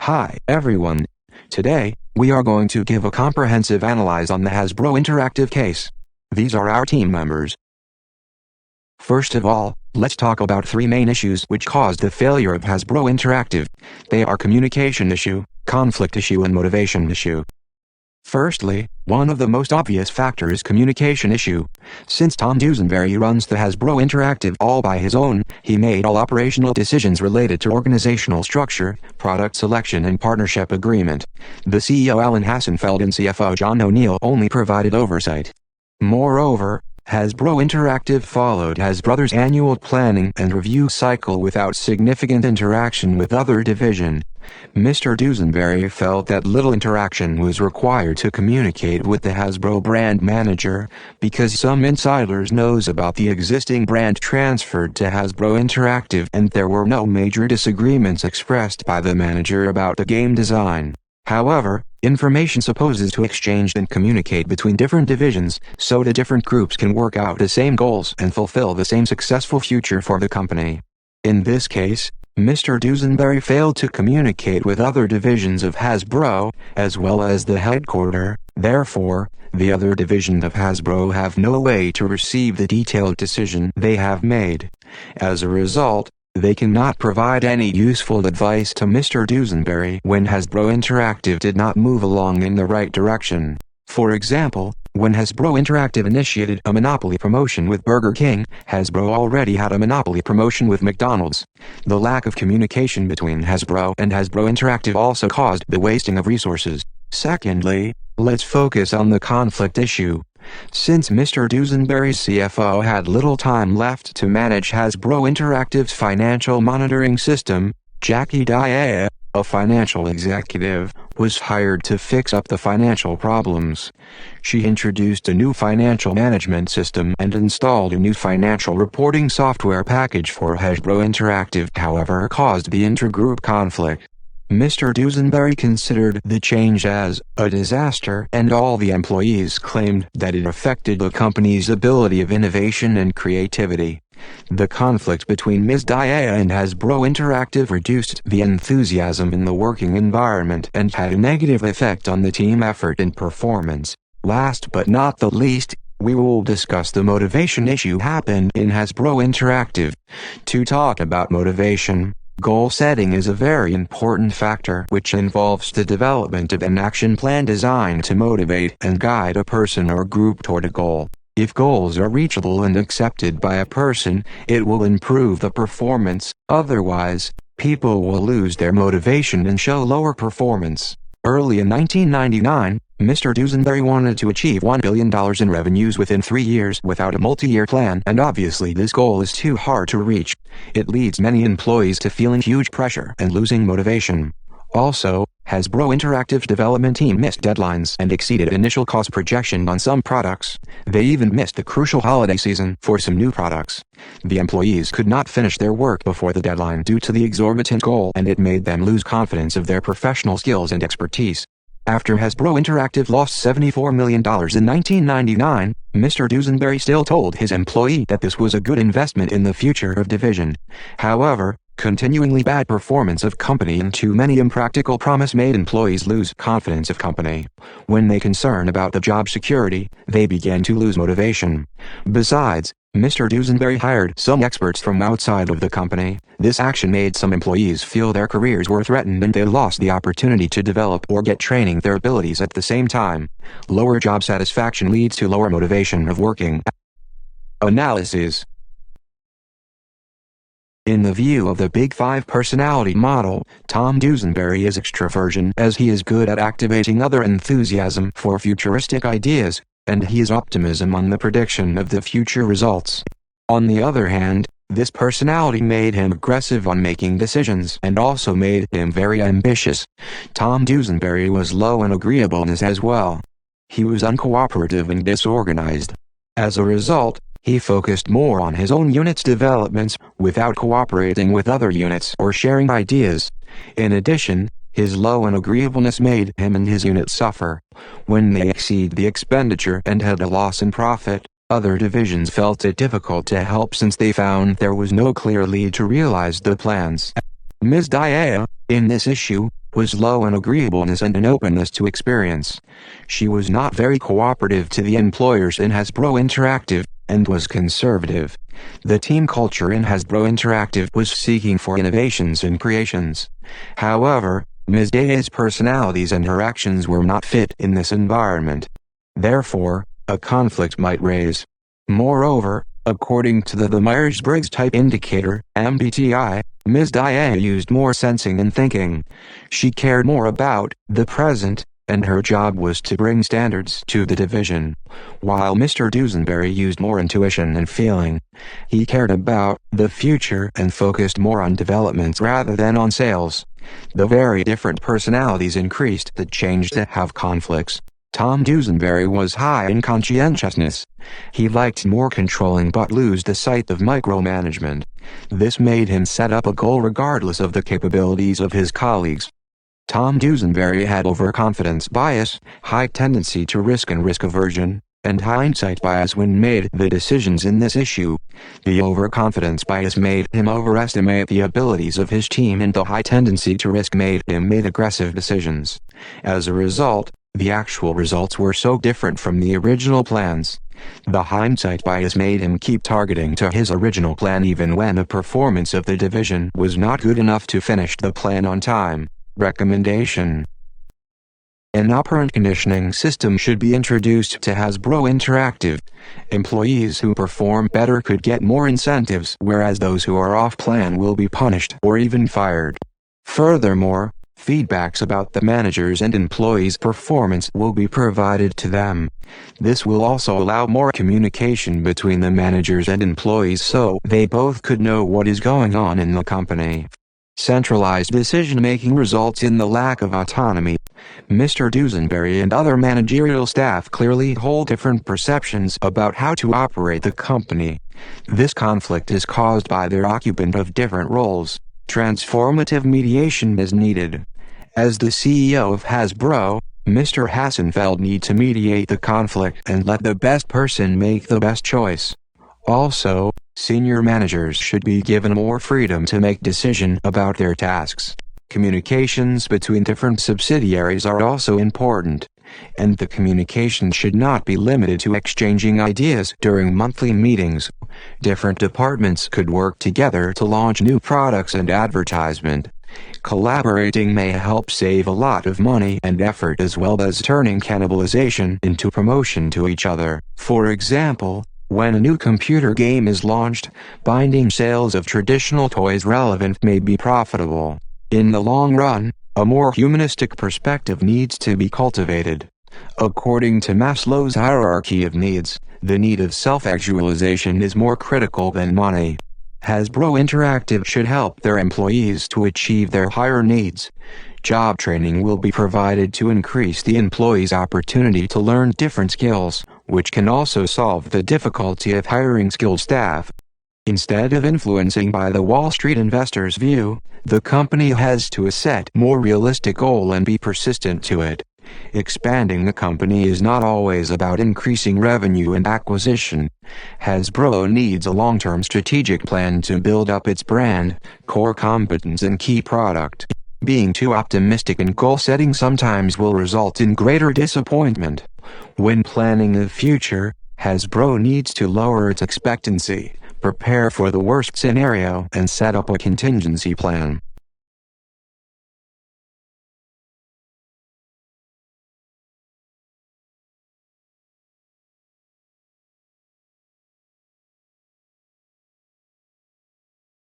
Hi, everyone. Today, we are going to give a comprehensive analysis on the Hasbro Interactive case. These are our team members. First of all, let's talk about three main issues which caused the failure of Hasbro Interactive. They are communication issue, conflict issue and motivation issue. Firstly, one of the most obvious factors is communication issue. Since Tom Dusenberry runs the Hasbro Interactive all by his own, he made all operational decisions related to organizational structure, product selection and partnership agreement. The CEO Alan Hassenfeld and CFO John O'Neill only provided oversight. Moreover, Hasbro Interactive followed Hasbro's annual planning and review cycle without significant interaction with other division. Mr. Dusenberry felt that little interaction was required to communicate with the Hasbro brand manager, because some insiders knows about the existing brand transferred to Hasbro Interactive and there were no major disagreements expressed by the manager about the game design. However, information supposes to exchange and communicate between different divisions, so the different groups can work out the same goals and fulfill the same successful future for the company. In this case, Mr. Dusenberry failed to communicate with other divisions of Hasbro, as well as the headquarters. Therefore, the other divisions of Hasbro have no way to receive the detailed decision they have made. As a result, they cannot provide any useful advice to Mr. Dusenberry when Hasbro Interactive did not move along in the right direction. For example, when Hasbro Interactive initiated a Monopoly promotion with Burger King, Hasbro already had a Monopoly promotion with McDonald's. The lack of communication between Hasbro and Hasbro Interactive also caused the wasting of resources. Secondly, let's focus on the conflict issue. Since Mr. Dusenberry's CFO had little time left to manage Hasbro Interactive's financial monitoring system, Jackie Daya, a financial executive, was hired to fix up the financial problems. She introduced a new financial management system and installed a new financial reporting software package for Hasbro Interactive, however, caused the intra-group conflict. Mr. Dusenberry considered the change as a disaster and all the employees claimed that it affected the company's ability of innovation and creativity. The conflict between Ms. Daya and Hasbro Interactive reduced the enthusiasm in the working environment and had a negative effect on the team effort and performance. Last but not the least, we will discuss the motivation issue happened in Hasbro Interactive. To talk about motivation, goal setting is a very important factor which involves the development of an action plan designed to motivate and guide a person or group toward a goal. If goals are reachable and accepted by a person, it will improve the performance. Otherwise, people will lose their motivation and show lower performance. Early in 1999, Mr. Dusenberry wanted to achieve $1 billion in revenues within 3 years without a multi-year plan, and obviously this goal is too hard to reach. It leads many employees to feeling huge pressure and losing motivation. Also, Hasbro Interactive's development team missed deadlines and exceeded initial cost projection on some products. They even missed the crucial holiday season for some new products. The employees could not finish their work before the deadline due to the exorbitant goal, and it made them lose confidence of their professional skills and expertise. After Hasbro Interactive lost $74 million in 1999, Mr. Dusenberry still told his employee that this was a good investment in the future of division. However, continuingly bad performance of company and too many impractical promise made employees lose confidence of company. When they concern about the job security, they began to lose motivation. Besides, Mr. Dusenberry hired some experts from outside of the company. This action made some employees feel their careers were threatened and they lost the opportunity to develop or get training their abilities at the same time. Lower job satisfaction leads to lower motivation of working. Analysis. In the view of the Big Five personality model, Tom Dusenberry is extroversion as he is good at activating other enthusiasm for futuristic ideas, and he is optimism on the prediction of the future results. On the other hand, this personality made him aggressive on making decisions and also made him very ambitious. Tom Dusenberry was low in agreeableness as well. He was uncooperative and disorganized. As a result, he focused more on his own unit's developments, without cooperating with other units or sharing ideas. In addition, his low in agreeableness made him and his unit suffer. When they exceed the expenditure and had a loss in profit, other divisions felt it difficult to help since they found there was no clear lead to realize the plans. Ms. Dia, in this issue, was low in agreeableness and an openness to experience. She was not very cooperative to the employers in Hasbro Interactive, and was conservative. The team culture in Hasbro Interactive was seeking for innovations and creations. However, Ms. Dia's personalities and her actions were not fit in this environment. Therefore, a conflict might raise. Moreover, according to the Myers-Briggs Type Indicator, MBTI, Ms. Dia used more sensing and thinking. She cared more about the present, and her job was to bring standards to the division, while Mr. Dusenberry used more intuition and feeling. He cared about the future and focused more on development rather than on sales. The very different personalities increased the change to have conflicts. Tom Dusenberry was high in conscientiousness. He liked more controlling but lose the sight of micromanagement. This made him set up a goal regardless of the capabilities of his colleagues. Tom Dusenberry had overconfidence bias, high tendency to risk and risk aversion, and hindsight bias when made the decisions in this issue. The overconfidence bias made him overestimate the abilities of his team, and the high tendency to risk made him make aggressive decisions. As a result, the actual results were so different from the original plans. The hindsight bias made him keep targeting to his original plan even when the performance of the division was not good enough to finish the plan on time. Recommendation: an operant conditioning system should be introduced to Hasbro Interactive. Employees who perform better could get more incentives, whereas those who are off plan will be punished or even fired. Furthermore, feedbacks about the managers' and employees' performance will be provided to them. This will also allow more communication between the managers and employees so they both could know what is going on in the company. Centralized decision-making results in the lack of autonomy. Mr. Dusenberry and other managerial staff clearly hold different perceptions about how to operate the company. This conflict is caused by their occupant of different roles. Transformative mediation is needed. As the CEO of Hasbro, Mr. Hassenfeld needs to mediate the conflict and let the best person make the best choice. Also, senior managers should be given more freedom to make decisions about their tasks. Communications between different subsidiaries are also important, and the communication should not be limited to exchanging ideas during monthly meetings. Different departments could work together to launch new products and advertisement. Collaborating may help save a lot of money and effort, as well as turning cannibalization into promotion to each other. For example, when a new computer game is launched, binding sales of traditional toys relevant may be profitable. In the long run, a more humanistic perspective needs to be cultivated. According to Maslow's hierarchy of needs, the need of self-actualization is more critical than money. Hasbro Interactive should help their employees to achieve their higher needs. Job training will be provided to increase the employee's opportunity to learn different skills, which can also solve the difficulty of hiring skilled staff. Instead of influencing by the Wall Street investors' view, the company has to set a more realistic goal and be persistent to it. Expanding the company is not always about increasing revenue and acquisition. Hasbro needs a long-term strategic plan to build up its brand, core competence and key product. Being too optimistic in goal setting sometimes will result in greater disappointment. When planning the future, Hasbro needs to lower its expectancy, prepare for the worst scenario, and set up a contingency plan.